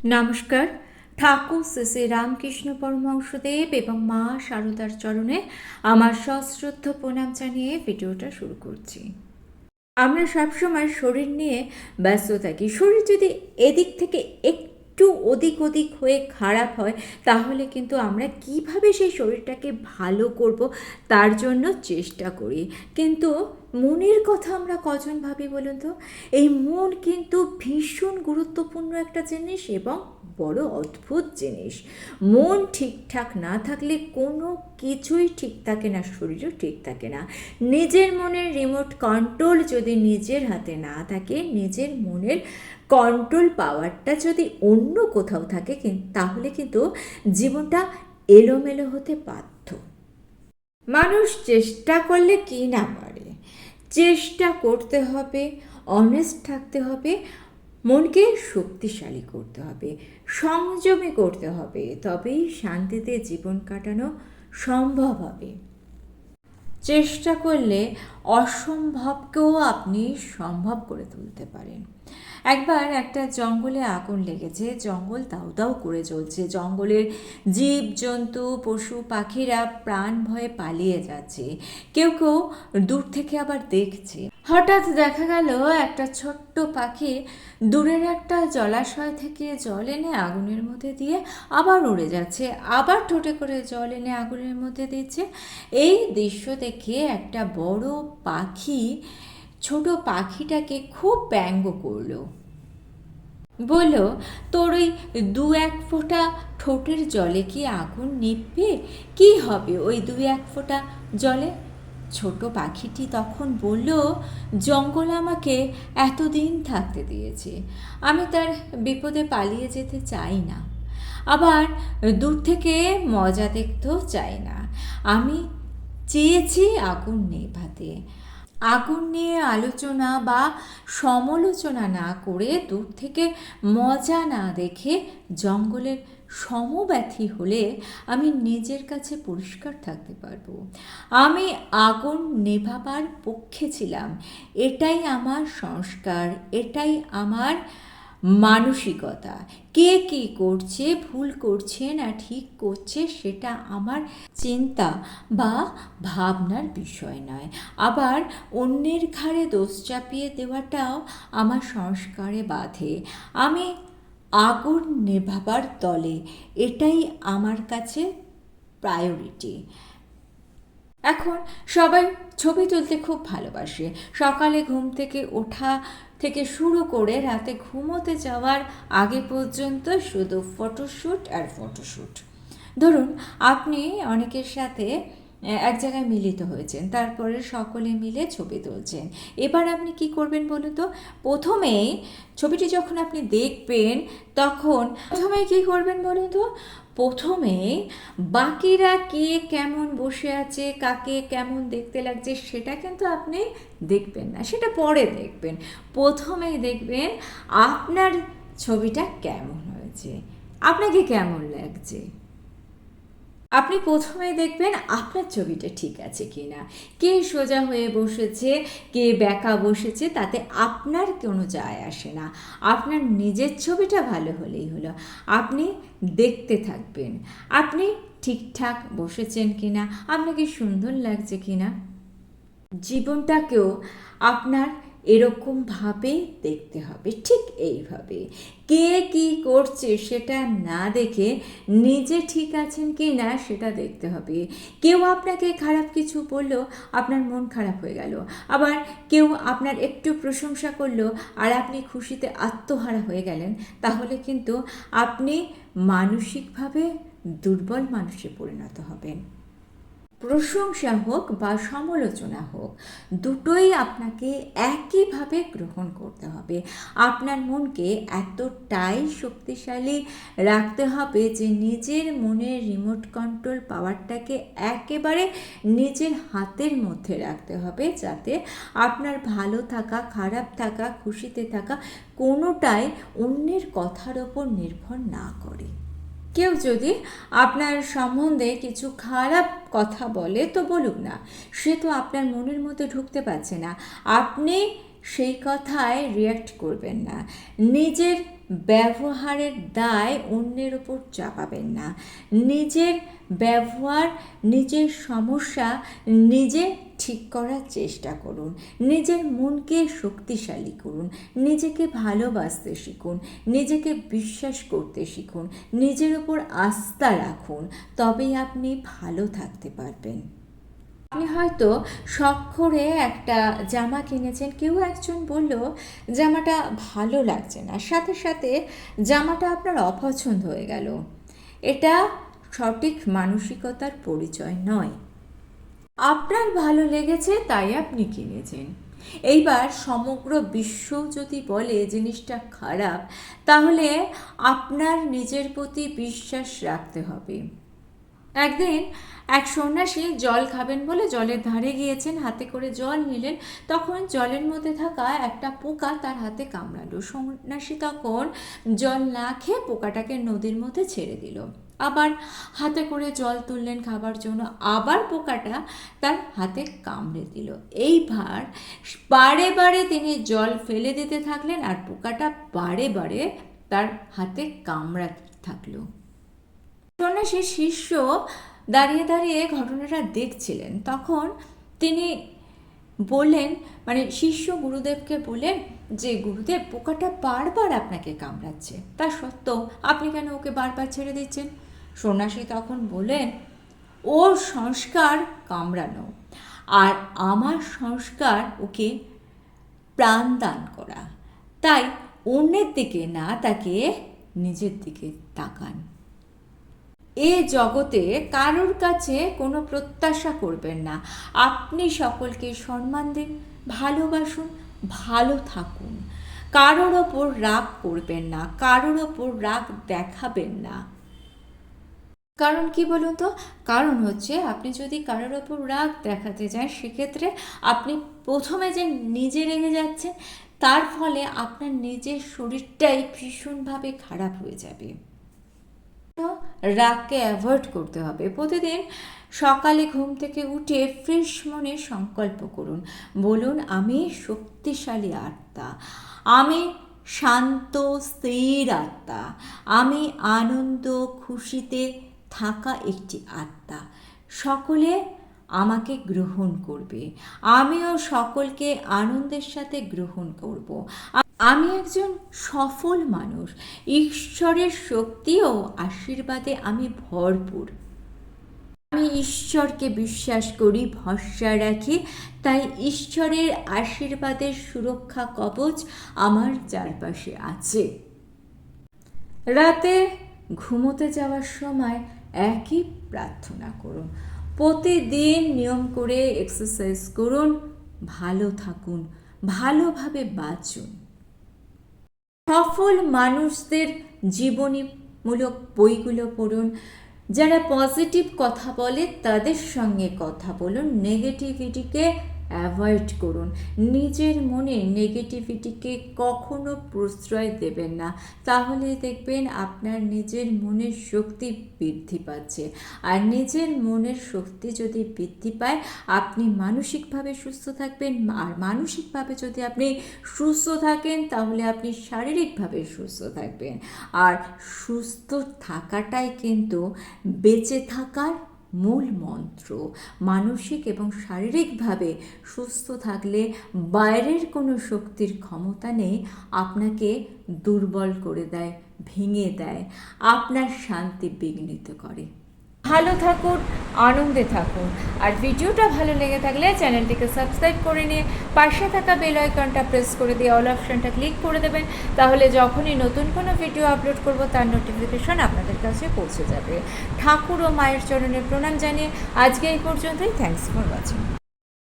নমস্কার। ঠাকুর শ্রী শ্রী রামকৃষ্ণ পরমহংসদেব এবং মা শারদার চরণে আমার সশ্রদ্ধ প্রণাম জানিয়ে ভিডিওটা শুরু করছি। আমরা সবসময় শরীর নিয়ে ব্যস্ত থাকি। শরীর যদি এদিক থেকে একটু ওদিক হয়ে খারাপ হয়, তাহলে কিন্তু আমরা কিভাবে সেই শরীরটাকে ভালো করব তার জন্য চেষ্টা করি। কিন্তু মনের কথা আমরা কজন ভাবি বলুন তো? এই মন কিন্তু ভীষণ গুরুত্বপূর্ণ একটা জিনিস এবং বড় অদ্ভুত জিনিস। মন ঠিকঠাক না থাকলে কোনো কিছুই ঠিক থাকে না, শরীরও ঠিক থাকে না। নিজের মনের রিমোট কন্ট্রোল যদি নিজের হাতে না থাকে, নিজের মনের কন্ট্রোল পাওয়ারটা যদি অন্য কোথাও থাকে, তাহলে কিন্তু জীবনটা এলোমেলো হতে বাধ্য। মানুষ চেষ্টা করলে কি না পারে। চেষ্টা করতে হবে, অনেস্ট থাকতে হবে, মনকে শক্তিশালী করতে হবে, সংযমী করতে হবে, তবেই শান্তিতে জীবন কাটানো সম্ভব হবে। চেষ্টা করলে অসম্ভবকেও আপনি সম্ভব করে তুলতে পারেন। একবার একটা জঙ্গলে আগুন লেগেছে, জঙ্গল দাউ দাউ করে জ্বলছে, জঙ্গলের জীব জন্তু পশু পাখিরা প্রাণ ভয়ে পালিয়ে যাচ্ছে, কেউ কেউ দূর থেকে আবার দেখছে। হঠাৎ দেখা গেল একটা ছোট্ট পাখি দূরের একটা জলাশয় থেকে জল এনে আগুনের মধ্যে দিয়ে আবার উড়ে যাচ্ছে, আবার ঠোঁটে করে জল এনে আগুনের মধ্যে দিচ্ছে। এই দৃশ্য দেখে একটা বড় পাখি ছোট পাখিটাকে খুব ব্যঙ্গ করলো। বলল, তোর ওই দু এক ফোঁটা ঠোঁটের জলে কি আগুন নিভবে? কি হবে ওই দু এক ফোঁটা জলে? ছোট পাখিটি তখন বলল, জঙ্গল আমাকে এতদিন থাকতে দিয়েছে, আমি তার বিপদে পালিয়ে যেতে চাই না, আবার দূর থেকে মজা দেখতেও চাই না। আমি চেয়েছি আগুন নেভাতে। আগুন নিয়ে আলোচনা বা সমালোচনা না করে, দূর থেকে মজা না দেখে, জঙ্গলের সমব্যথী হলে আমি নিজের কাছে পরিষ্কার থাকতে পারবো। আমি আগুন নেভাবার পক্ষে ছিলাম, এটাই আমার সংস্কার, এটাই আমার মানসিকতা। কে কী করছে, ভুল করছে না ঠিক করছে, সেটা আমার চিন্তা বা ভাবনার বিষয় নয়। আবার অন্যের ঘাড়ে দোষ চাপিয়ে দেওয়াটাও আমার সংস্কারে বাধে। আমি আগুন নেভাবার দলে, এটাই আমার কাছে প্রায়োরিটি। এখন সবাই ছবি তুলতে খুব ভালোবাসে। সকালে ঘুম থেকে ওঠা থেকে শুরু করে রাতে ঘুমোতে যাওয়ার আগে পর্যন্ত শুধু ফটোশ্যুট আর ফটোশ্যুট। ধরুন আপনি অনেকের সাথে এক জায়গায় মিলিত হয়েছেন, তারপরে সকলে মিলে ছবি তুলছেন। এবার আপনি কি করবেন বলুন তো? প্রথমেই ছবিটি যখন আপনি দেখবেন, তখন প্রথমে কি করবেন বলুন তো? প্রথমে বাকিরা কে কেমন বসে আছে, কাকে কেমন দেখতে লাগছে, সেটা কিন্তু আপনি দেখবেন না, সেটা পরে দেখবেন। প্রথমেই দেখবেন আপনার ছবিটা কেমন হয়েছে, আপনাকে কেমন লাগছে। আপনি প্রথমেই দেখবেন আপনার ছবিটা ঠিক আছে কি না। কে সোজা হয়ে বসেছে, কে বেঁকা বসেছে, তাতে আপনার কোনো যায় আসে না। আপনার নিজের ছবিটা ভালো হলেই হলো। আপনি দেখতে থাকবেন আপনি ঠিকঠাক বসেছেন কি না, আপনাকে সুন্দর লাগছে কি না। জীবনটাকেও আপনার এরকমভাবে দেখতে হবে, ঠিক এইভাবে। কে কি করছে সেটা না দেখে নিজে ঠিক আছেন কি না সেটা দেখতে হবে। কেউ আপনাকে খারাপ কিছু বললো, আপনার মন খারাপ হয়ে গেল। আবার কেউ আপনার একটু প্রশংসা করলো আর আপনি খুশিতে আত্মহারা হয়ে গেলেন, তাহলে কিন্তু আপনি মানসিকভাবে দুর্বল মানুষে পরিণত হবেন। প্রশংসা হোক বা সমালোচনা হোক, দুটোই আপনাকে একইভাবে গ্রহণ করতে হবে। আপনার মনকে এতটাই শক্তিশালী রাখতে হবে যে নিজের মনের রিমোট কন্ট্রোল পাওয়ারটাকে একেবারে নিজের হাতের মধ্যে রাখতে হবে, যাতে আপনার ভালো থাকা, খারাপ থাকা, খুশিতে থাকা কোনোটাই অন্যের কথার ওপর নির্ভর না করে। কেউ যদি আপনার সম্বন্ধে কিছু খারাপ কথা বলে তো বলুক না, সে তো আপনার মনের মধ্যে ঢুকতে পারছে না। আপনি সেই কথায় রিয়্যাক্ট করবেন না, নিজের ব্যবহারের দায় অন্যের ওপর চাপাবেন না। নিজের ব্যবহার, নিজের সমস্যা নিজে ঠিক করার চেষ্টা করুন। নিজের মনকে শক্তিশালী করুন, নিজেকে ভালোবাসতে শিখুন, নিজেকে বিশ্বাস করতে শিখুন, নিজের ওপর আস্থা রাখুন, তবেই আপনি ভালো থাকতে পারবেন। আপনি হয়তো শখ করে একটা জামা কিনেছেন, কেউ একজন বলল জামাটা ভালো লাগছে না, সাথে সাথে জামাটা আপনার অপছন্দ হয়ে গেল। এটা সঠিক মানসিকতার পরিচয় নয়। আপনার ভালো লেগেছে তাই আপনি কিনেছেন। এইবার সমগ্র বিশ্ব যদি বলে জিনিসটা খারাপ, তাহলে আপনার নিজের প্রতি বিশ্বাস রাখতে হবে। একদিন এক সন্ন্যাসী জল খাবেন বলে জলের ধারে গিয়েছেন, হাতে করে জল নিলেন। তখন জলের মধ্যে থাকা একটা পোকা তার হাতে কামড়ালো। সন্ন্যাসী তখন জল না খেয়ে পোকাটাকে নদীর মধ্যে ছেড়ে দিল। আবার হাতে করে জল তুললেন খাবার জন্য, আবার পোকাটা তার হাতে কামড়ে দিল। এইবার বারে বারে তিনি জল ফেলে দিতে থাকলেন, আর পোকাটা বারে বারে তার হাতে কামড়াতে থাকলো। সন্ন্যাসীর শিষ্য দাঁড়িয়ে দাঁড়িয়ে ঘটনাটা দেখছিলেন। তখন তিনি বললেন, মানে শিষ্য গুরুদেবকে বললেন যে গুরুদেব, পোকাটা বারবার আপনাকে কামড়াচ্ছে, তা সত্ত্বেও আপনি কেন ওকে বারবার ছেড়ে দিচ্ছেন? সন্ন্যাসী তখন বললেন, ওর সংস্কার কামড়ানো, আর আমার সংস্কার ওকে প্রাণদান করা। তাই অন্যের দিকে না তাকিয়ে নিজের দিকে তাকান। এ জগতে কারোর কাছে কোনো প্রত্যাশা করবেন না। আপনি সকলকে সম্মান দিন, ভালোবাসুন, ভালো থাকুন। কারোর ওপর রাগ করবেন না, কারোর ওপর রাগ দেখাবেন না। কারণ কি বলুন তো? কারণ হচ্ছে আপনি যদি কারোর ওপর রাগ দেখাতে যান, সেক্ষেত্রে আপনি প্রথমে যে নিজে রেগে যাচ্ছেন, তার ফলে আপনার নিজের শরীরটাই ভীষণভাবে খারাপ হয়ে যাবে। রাগকে অ্যাভয়েড করতে হবে। প্রতিদিন সকালে ঘুম থেকে উঠে ফ্রেশ মনে সংকল্প করুন, বলুন, আমি শক্তিশালী আত্মা, আমি শান্ত স্থির আত্মা, আমি আনন্দ খুশিতে থাকা একটি আত্মা, সকলে আমাকে গ্রহণ করবে, আমিও সকলকে আনন্দের সাথে গ্রহণ করব। আমি একজন সফল মানুষ, ঈশ্বরের শক্তি ও আশীর্বাদে আমি ভরপুর। আমি ঈশ্বরকে বিশ্বাস করি, ভরসা রাখি, তাই ঈশ্বরের আশীর্বাদের সুরক্ষা কবচ আমার চারপাশে আছে। রাতে ঘুমোতে যাওয়ার সময় একই প্রার্থনা করুন। প্রতিদিন নিয়ম করে এক্সারসাইজ করুন, ভালো থাকুন, ভালোভাবে বাঁচুন। সফল মানুষদের জীবনীমূলক বইগুলো পড়ুন। যারা পজিটিভ কথা বলে তাদের সঙ্গে কথা বলুন, নেগেটিভিটিকে অ্যাভয়েড করুন। নিজের মনে নেগেটিভিটিকে কখনো প্রশ্রয় দেবেন না, তাহলে দেখবেন আপনার নিজের মনের শক্তি বৃদ্ধি পাচ্ছে। আর নিজের মনের শক্তি যদি বৃদ্ধি পায়, আপনি মানসিকভাবে সুস্থ থাকবেন। আর মানসিকভাবে যদি আপনি সুস্থ থাকেন, তাহলে আপনি শারীরিকভাবে সুস্থ থাকবেন। আর সুস্থ থাকাটাই কিন্তু বেঁচে থাকার মূল মন্ত্র। মানসিক এবং শারীরিকভাবে সুস্থ থাকলে বাইরের কোনো শক্তির ক্ষমতা নেই আপনাকে দুর্বল করে দেয়, ভেঙে দেয়, আপনার শান্তি বিঘ্নিত করে। ভালো থাকুন, আনন্দে থাকুন। আর ভিডিওটা ভালো লেগে থাকলে চ্যানেলটিকে সাবস্ক্রাইব করে নিয়ে পাশে থাকা বেল আইকনটা প্রেস করে দিয়ে অল অপশানটা ক্লিক করে দেবেন। তাহলে যখনই নতুন কোনো ভিডিও আপলোড করব, তার নোটিফিকেশন আপনাদের কাছে পৌঁছে যাবে। ঠাকুর ও মায়ের চরণে প্রণাম জানিয়ে আজকে এই পর্যন্তই। Thanks for watching.